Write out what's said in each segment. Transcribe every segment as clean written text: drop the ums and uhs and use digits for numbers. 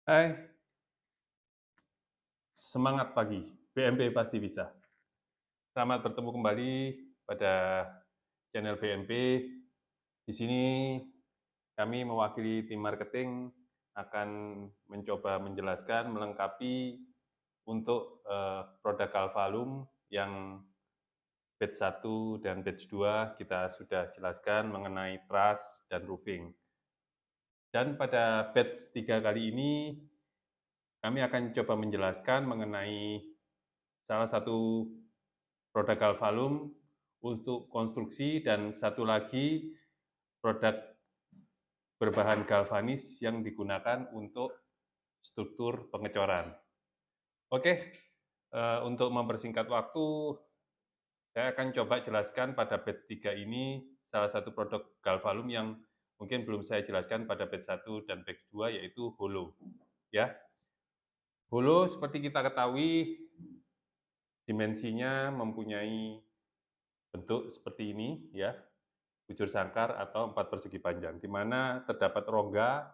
Hai, semangat pagi, BMP pasti bisa. Selamat bertemu kembali pada channel BMP. Di sini kami mewakili tim marketing akan mencoba menjelaskan, melengkapi untuk produk Galvalum yang batch 1 dan batch 2 kita sudah jelaskan mengenai truss dan roofing. Dan pada batch 3 kali ini kami akan coba menjelaskan mengenai salah satu produk Galvalum untuk konstruksi dan satu lagi produk berbahan galvanis yang digunakan untuk struktur pengecoran. Oke, untuk mempersingkat waktu, saya akan coba jelaskan pada batch 3 ini salah satu produk Galvalum yang mungkin belum saya jelaskan pada batch 1 dan batch 2 yaitu holo. Ya, holo seperti kita ketahui dimensinya mempunyai bentuk seperti ini ya, bujur sangkar atau 4 persegi panjang, di mana terdapat rongga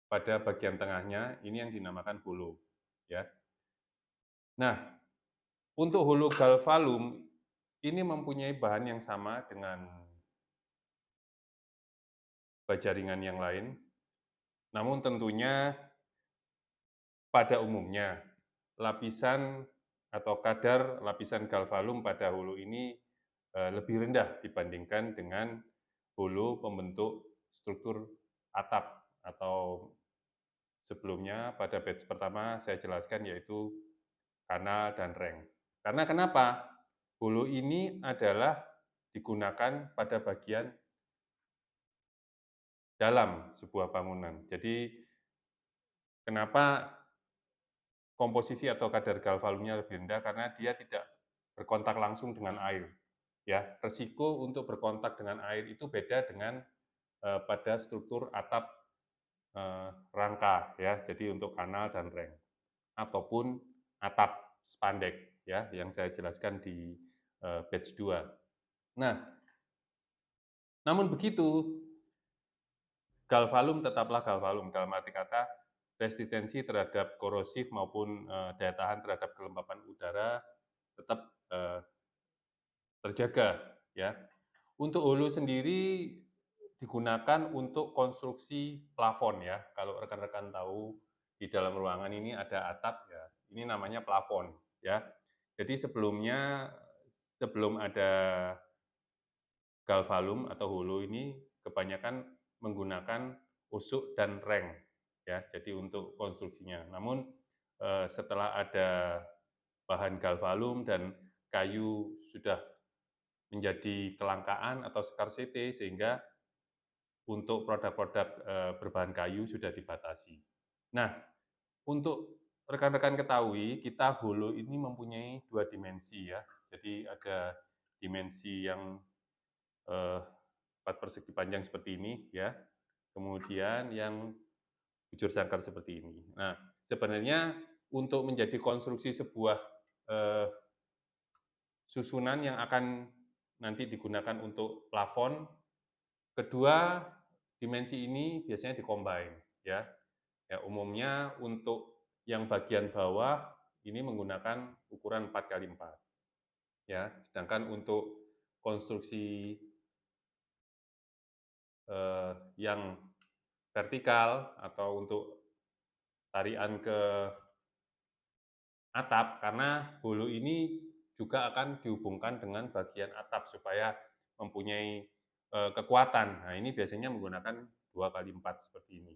pada bagian tengahnya, ini yang dinamakan holo, ya. Nah, untuk holo Galvalum, ini mempunyai bahan yang sama dengan baja ringan yang lain, namun tentunya pada umumnya, lapisan atau kadar lapisan Galvalum pada holo ini lebih rendah dibandingkan dengan holo pembentuk struktur atap atau sebelumnya pada batch pertama saya jelaskan yaitu kanal dan reng. Karena kenapa? Holo ini adalah digunakan pada bagian dalam sebuah bangunan. Jadi kenapa komposisi atau kadar galvalumnya lebih rendah? Karena dia tidak berkontak langsung dengan air. Ya, resiko untuk berkontak dengan air itu beda dengan pada struktur atap rangka ya. Jadi untuk kanal dan reng ataupun atap spandek ya yang saya jelaskan di batch 2. Nah, namun begitu Galvalum tetaplah Galvalum dalam arti kata resistensi terhadap korosif maupun daya tahan terhadap kelembapan udara tetap terjaga ya. Untuk hulu sendiri digunakan untuk konstruksi plafon ya. Kalau rekan-rekan tahu di dalam ruangan ini ada atap ya, ini namanya plafon ya. Jadi sebelum ada Galvalum atau hulu ini kebanyakan menggunakan usuk dan reng ya. Jadi untuk konstruksinya. Namun setelah ada bahan Galvalum dan kayu sudah menjadi kelangkaan atau scarcity sehingga untuk produk-produk berbahan kayu sudah dibatasi. Nah, untuk rekan-rekan ketahui, kita hulu ini mempunyai 2 dimensi ya. Jadi ada dimensi yang 4 persegi panjang seperti ini ya, kemudian yang bujur sangkar seperti ini. Nah, sebenarnya untuk menjadi konstruksi sebuah eh, susunan yang akan nanti digunakan untuk plafon, kedua dimensi ini biasanya di-combine ya. Ya, umumnya untuk yang bagian bawah ini menggunakan ukuran 4 kali 4 ya, sedangkan untuk konstruksi yang vertikal atau untuk tarian ke atap, karena hulu ini juga akan dihubungkan dengan bagian atap supaya mempunyai kekuatan. Nah, ini biasanya menggunakan 2 kali 4 seperti ini.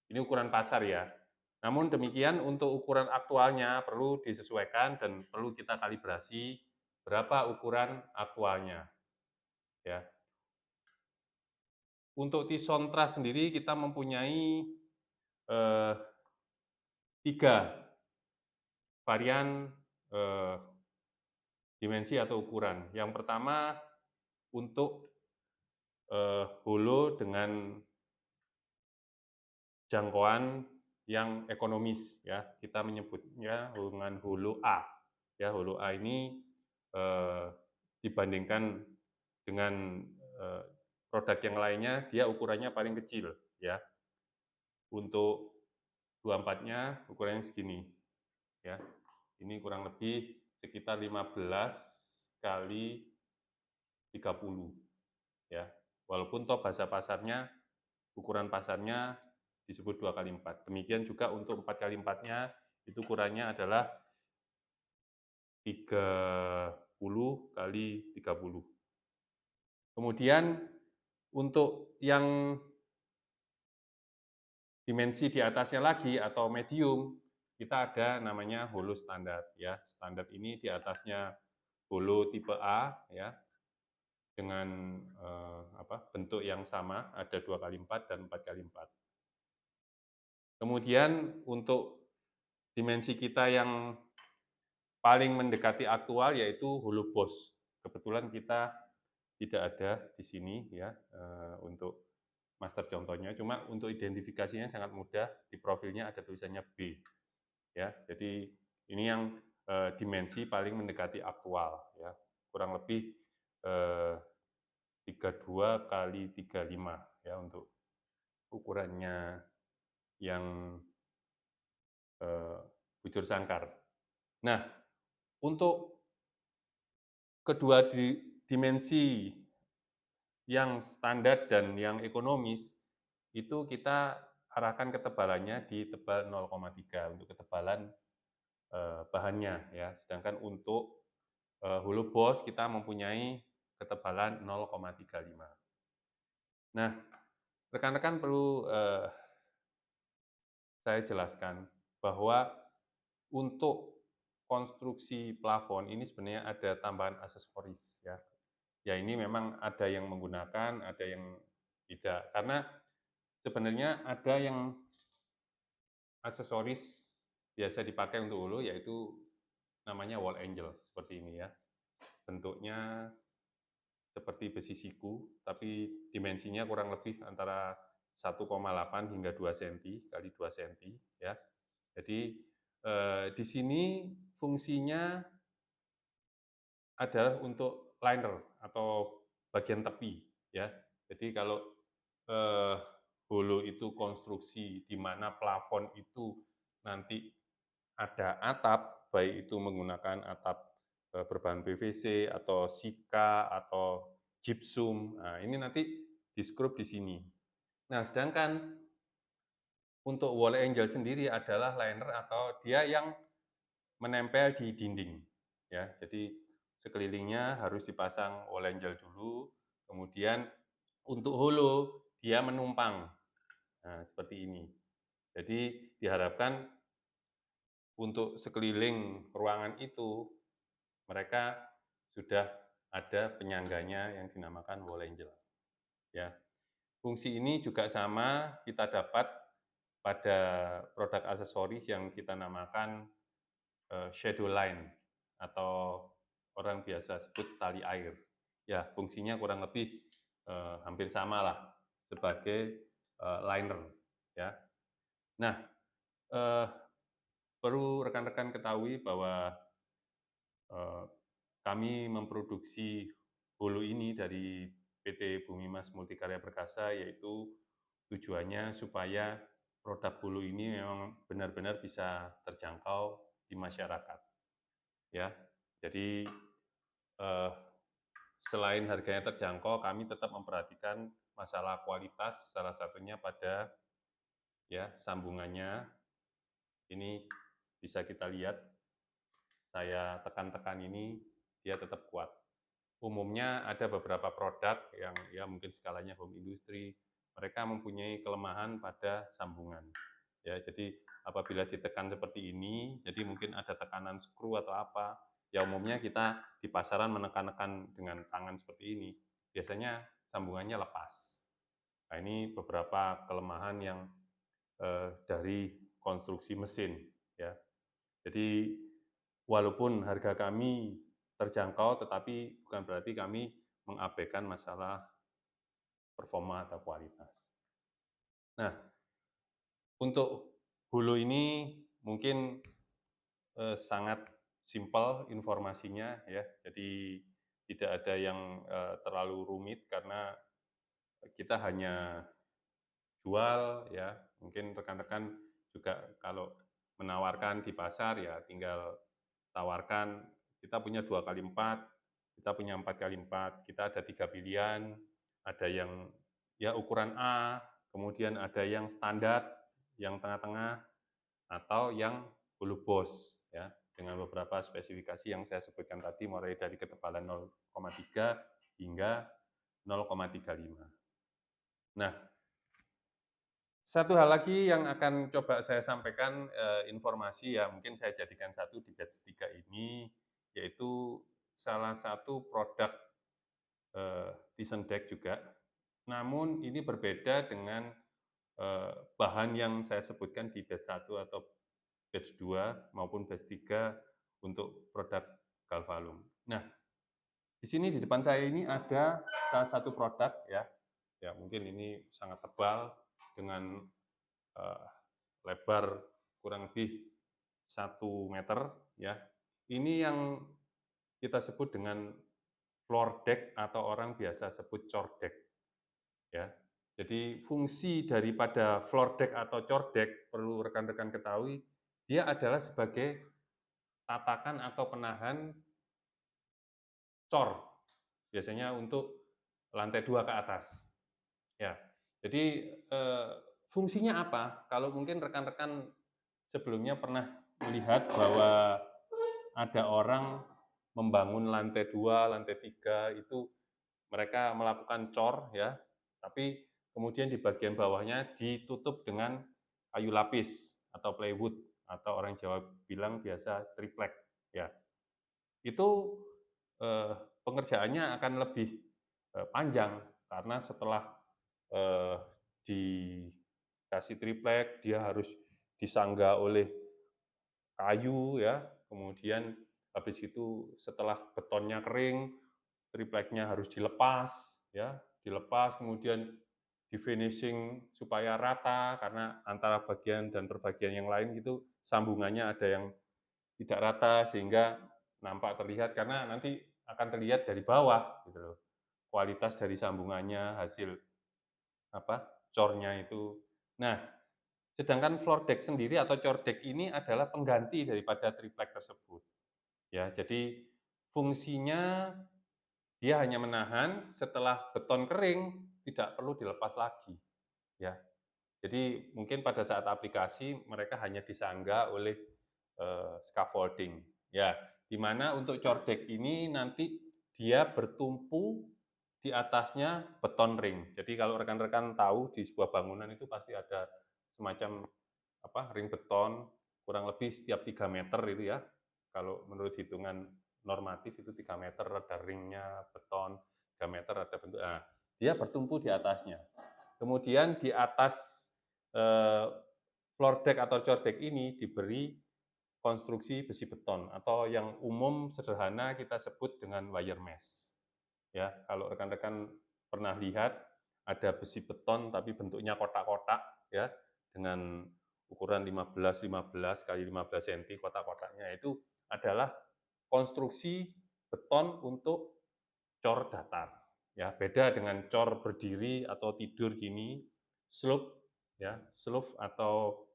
Ini ukuran pasar ya. Namun demikian untuk ukuran aktualnya perlu disesuaikan dan perlu kita kalibrasi berapa ukuran aktualnya ya. Untuk tison truss sendiri kita mempunyai 3 varian dimensi atau ukuran. Yang pertama untuk holo dengan jangkauan yang ekonomis ya, kita menyebutnya dengan holo A. Ya, holo A ini dibandingkan dengan produk yang lainnya dia ukurannya paling kecil ya. Untuk 24-nya ukurannya segini, ya. Ini kurang lebih sekitar 15 kali 30, ya. Walaupun toh bahasa pasarnya, ukuran pasarnya disebut 2 kali 4. Demikian juga untuk 4 kali 4-nya, itu ukurannya adalah 30 kali 30. Kemudian untuk yang dimensi di atasnya lagi atau medium, kita ada namanya holo standar, ya. Standar ini di atasnya holo tipe A, ya, dengan bentuk yang sama, ada 2 kali 4 dan 4 kali 4. Kemudian untuk dimensi kita yang paling mendekati aktual yaitu holo boss. Kebetulan kita tidak ada di sini, ya, untuk master contohnya, cuma untuk identifikasinya sangat mudah, di profilnya ada tulisannya B, ya. Jadi ini yang dimensi paling mendekati aktual, ya, kurang lebih 32 kali 35, ya, untuk ukurannya yang bujur sangkar. Nah, untuk kedua dimensi yang standar dan yang ekonomis, itu kita arahkan ketebalannya di tebal 0,3 untuk ketebalan bahannya, ya. Sedangkan untuk holo boss kita mempunyai ketebalan 0,35. Nah, rekan-rekan perlu saya jelaskan bahwa untuk konstruksi plafon ini sebenarnya ada tambahan aksesoris, ya. Ya ini memang ada yang menggunakan, ada yang tidak. Karena sebenarnya ada yang aksesoris biasa dipakai untuk holo, yaitu namanya wall angel, seperti ini, ya. Bentuknya seperti besi siku, tapi dimensinya kurang lebih antara 1,8 hingga 2 cm kali 2 cm, ya. Jadi di sini fungsinya adalah untuk liner atau bagian tepi, ya. Jadi kalau holo itu konstruksi di mana plafon itu nanti ada atap, baik itu menggunakan atap berbahan PVC atau sika atau gypsum. Nah, ini nanti di-skrup di sini. Nah, sedangkan untuk wall angel sendiri adalah liner atau dia yang menempel di dinding, ya. Jadi sekelilingnya harus dipasang wall angel dulu, kemudian untuk holo dia menumpang. Nah, seperti ini. Jadi diharapkan untuk sekeliling ruangan itu mereka sudah ada penyangganya yang dinamakan wall angel, ya. Fungsi ini juga sama kita dapat pada produk aksesoris yang kita namakan shadow line atau orang biasa sebut tali air. Ya, fungsinya kurang lebih hampir sama lah sebagai liner, ya. Nah, perlu rekan-rekan ketahui bahwa kami memproduksi holo ini dari PT Bumi Mas Multikarya Perkasa, yaitu tujuannya supaya produk holo ini memang benar-benar bisa terjangkau di masyarakat, ya. Jadi selain harganya terjangkau, kami tetap memperhatikan masalah kualitas, salah satunya pada, ya, sambungannya. Ini bisa kita lihat, saya tekan-tekan ini, dia tetap kuat. Umumnya ada beberapa produk yang ya mungkin skalanya home industry, mereka mempunyai kelemahan pada sambungan. Ya, jadi apabila ditekan seperti ini, jadi mungkin ada tekanan skru atau apa, ya umumnya kita di pasaran menekan-nekan dengan tangan seperti ini, biasanya sambungannya lepas. Nah, ini beberapa kelemahan yang dari konstruksi mesin, ya. Jadi walaupun harga kami terjangkau, tetapi bukan berarti kami mengabaikan masalah performa atau kualitas. Nah, untuk holo ini mungkin sangat simpel informasinya, ya. Jadi tidak ada yang terlalu rumit karena kita hanya jual, ya. Mungkin rekan-rekan juga kalau menawarkan di pasar ya tinggal tawarkan, kita punya 2x4, kita punya 4x4, kita ada 3 pilihan, ada yang ya ukuran A, kemudian ada yang standar, yang tengah-tengah, atau yang full boss ya, dengan beberapa spesifikasi yang saya sebutkan tadi mulai dari ketebalan 0,3 hingga 0,35. Nah, satu hal lagi yang akan coba saya sampaikan, informasi ya, mungkin saya jadikan satu di batch 3 ini, yaitu salah satu produk, Tizen Deck juga. Namun ini berbeda dengan, bahan yang saya sebutkan di batch 1 atau batch 2 maupun batch 3 untuk produk Galvalum. Nah, di sini di depan saya ini ada salah satu produk ya, ya mungkin ini sangat tebal dengan eh, lebar kurang lebih 1 meter ya. Ini yang kita sebut dengan floor deck atau orang biasa sebut cor deck ya. Jadi fungsi daripada floor deck atau cor deck perlu rekan-rekan ketahui, dia adalah sebagai tatakan atau penahan cor, biasanya untuk lantai 2 ke atas. Ya, jadi fungsinya apa? Kalau mungkin rekan-rekan sebelumnya pernah melihat bahwa ada orang membangun lantai 2, lantai 3 itu mereka melakukan cor ya, tapi kemudian di bagian bawahnya ditutup dengan kayu lapis atau plywood atau orang Jawa bilang biasa triplek ya. Itu pengerjaannya akan lebih panjang karena setelah eh, dikasih triplek dia harus disangga oleh kayu ya, kemudian habis itu setelah betonnya kering, tripleknya harus dilepas ya, dilepas kemudian di-finishing supaya rata karena antara bagian dan perbagian yang lain itu sambungannya ada yang tidak rata sehingga nampak terlihat karena nanti akan terlihat dari bawah gitu loh. Kualitas dari sambungannya, hasil apa, cornya itu. Nah, sedangkan floor deck sendiri atau cor deck ini adalah pengganti daripada triplek tersebut. Ya, jadi fungsinya dia hanya menahan setelah beton kering tidak perlu dilepas lagi. Ya, jadi mungkin pada saat aplikasi mereka hanya disangga oleh scaffolding. Ya, di mana untuk cor deck ini nanti dia bertumpu di atasnya beton ring. Jadi kalau rekan-rekan tahu di sebuah bangunan itu pasti ada semacam apa ring beton kurang lebih setiap 3 meter itu ya. Kalau menurut hitungan normatif itu 3 meter ada ringnya beton, 3 meter ada bentuk. Nah, dia bertumpu di atasnya. Kemudian di atas floor deck atau cor deck ini diberi konstruksi besi beton atau yang umum sederhana kita sebut dengan wire mesh. Ya, kalau rekan-rekan pernah lihat ada besi beton tapi bentuknya kotak-kotak ya dengan ukuran 15 kali 15 cm kotak-kotaknya itu adalah konstruksi beton untuk cor datar. Ya, beda dengan cor berdiri atau tidur gini, slope ya, slope atau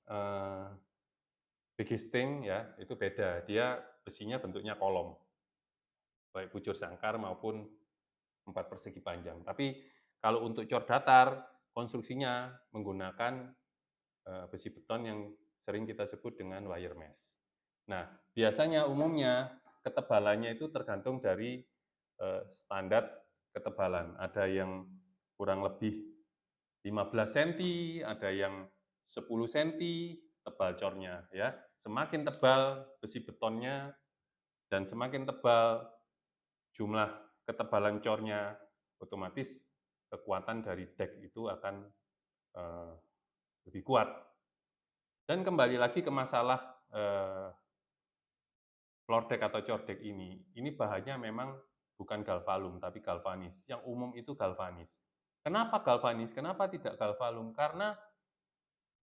eh, begisting ya, itu beda. Dia besinya bentuknya kolom, baik bujur sangkar maupun 4 persegi panjang. Tapi kalau untuk cor datar, konstruksinya menggunakan besi beton yang sering kita sebut dengan wire mesh. Nah, biasanya umumnya ketebalannya itu tergantung dari standar ketebalan. Ada yang kurang lebih 15 cm, ada yang 10 cm tebal cornya ya. Semakin tebal besi betonnya dan semakin tebal jumlah ketebalan cornya, otomatis kekuatan dari deck itu akan lebih kuat. Dan kembali lagi ke masalah floor deck atau cor deck ini bahannya memang bukan galvalum tapi galvanis. Yang umum itu galvanis. Kenapa galvanis? Kenapa tidak galvalum? Karena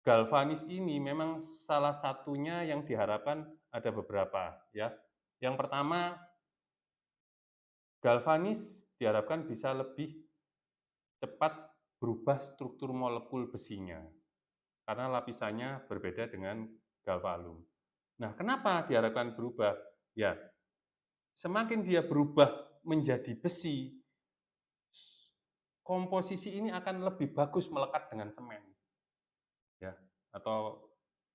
galvanis ini memang salah satunya yang diharapkan ada beberapa ya. Yang pertama, galvanis diharapkan bisa lebih cepat berubah struktur molekul besinya. karena lapisannya berbeda dengan galvalum. Nah, kenapa diharapkan berubah? Ya, semakin dia berubah menjadi besi, komposisi ini akan lebih bagus melekat dengan semen, ya. Atau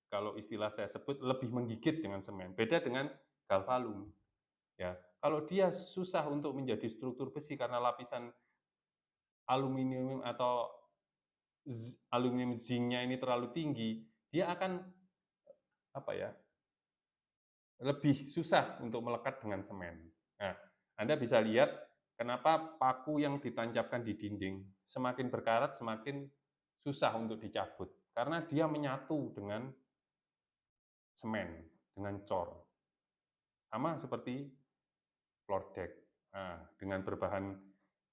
kalau istilah saya sebut lebih menggigit dengan semen. Beda dengan galvalum, ya. Kalau dia susah untuk menjadi struktur besi karena lapisan aluminium atau aluminium zinc-nya ini terlalu tinggi, dia akan apa ya, lebih susah untuk melekat dengan semen. Nah, Anda bisa lihat kenapa paku yang ditancapkan di dinding semakin berkarat semakin susah untuk dicabut, karena dia menyatu dengan semen, dengan cor. Sama seperti floor deck. Nah, dengan berbahan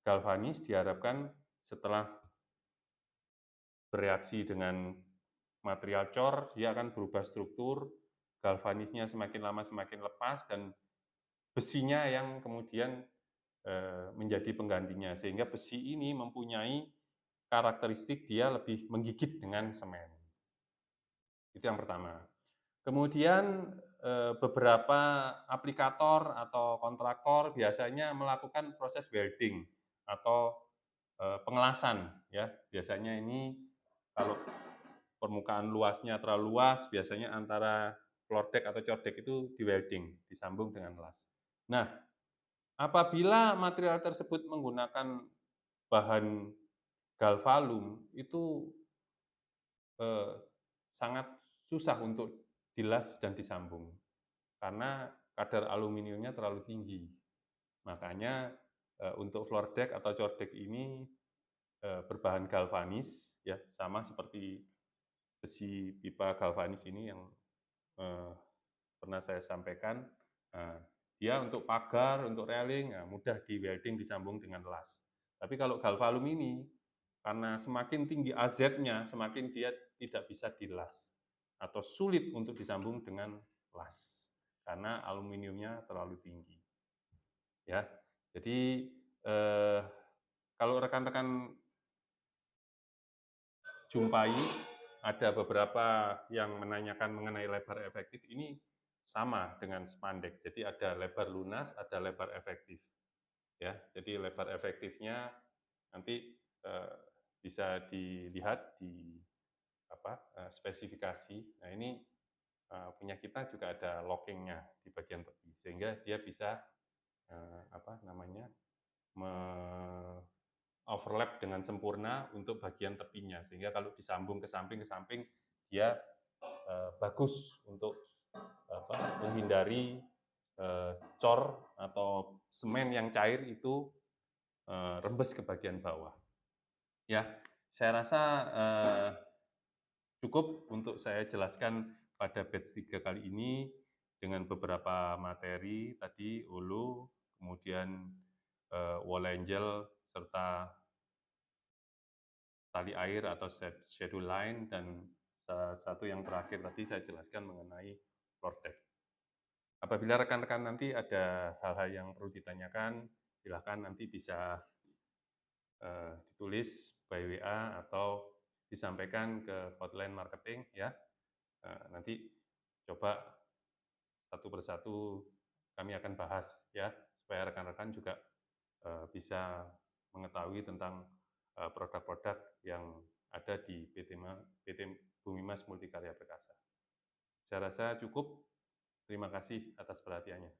galvanis diharapkan setelah bereaksi dengan material cor, dia akan berubah struktur, galvanisnya semakin lama semakin lepas, dan besinya yang kemudian menjadi penggantinya. Sehingga besi ini mempunyai karakteristik dia lebih menggigit dengan semen. Itu yang pertama. Kemudian beberapa aplikator atau kontraktor biasanya melakukan proses welding atau pengelasan, ya. Biasanya ini kalau permukaan luasnya terlalu luas, biasanya antara floor deck atau core deck itu di-welding, disambung dengan las. Nah, apabila material tersebut menggunakan bahan galvalum, itu eh, sangat susah untuk dilas dan disambung, karena kadar aluminiumnya terlalu tinggi. Makanya untuk floor deck atau core deck ini berbahan galvanis, ya, sama seperti besi pipa galvanis ini yang pernah saya sampaikan. Nah, dia untuk pagar, untuk railing, nah, mudah di welding disambung dengan las. Tapi kalau galvalum ini, karena semakin tinggi AZ-nya, semakin dia tidak bisa dilas atau sulit untuk disambung dengan las karena aluminiumnya terlalu tinggi. Ya, jadi kalau rekan-rekan jumpai ada beberapa yang menanyakan mengenai lebar efektif, ini sama dengan spandek. Jadi ada lebar lunas, ada lebar efektif. Ya, jadi lebar efektifnya nanti bisa dilihat di spesifikasi. Nah, ini punya kita juga ada lockingnya di bagian tepi, sehingga dia bisa overlap dengan sempurna untuk bagian tepinya, sehingga kalau disambung ke samping dia bagus untuk menghindari cor atau semen yang cair itu rembes ke bagian bawah. Ya, saya rasa cukup untuk saya jelaskan pada batch 3 kali ini dengan beberapa materi tadi, hulu, kemudian wall angel, serta tali air atau shadow line, dan satu yang terakhir tadi saya jelaskan mengenai floor deck. Apabila rekan-rekan nanti ada hal-hal yang perlu ditanyakan, silakan nanti bisa ditulis by WA atau disampaikan ke hotline marketing, ya. Nanti coba satu persatu kami akan bahas, ya, supaya rekan-rekan juga bisa mengetahui tentang produk-produk yang ada di PT Bumi Mas Multikarya Perkasa. Saya rasa cukup. Terima kasih atas perhatiannya.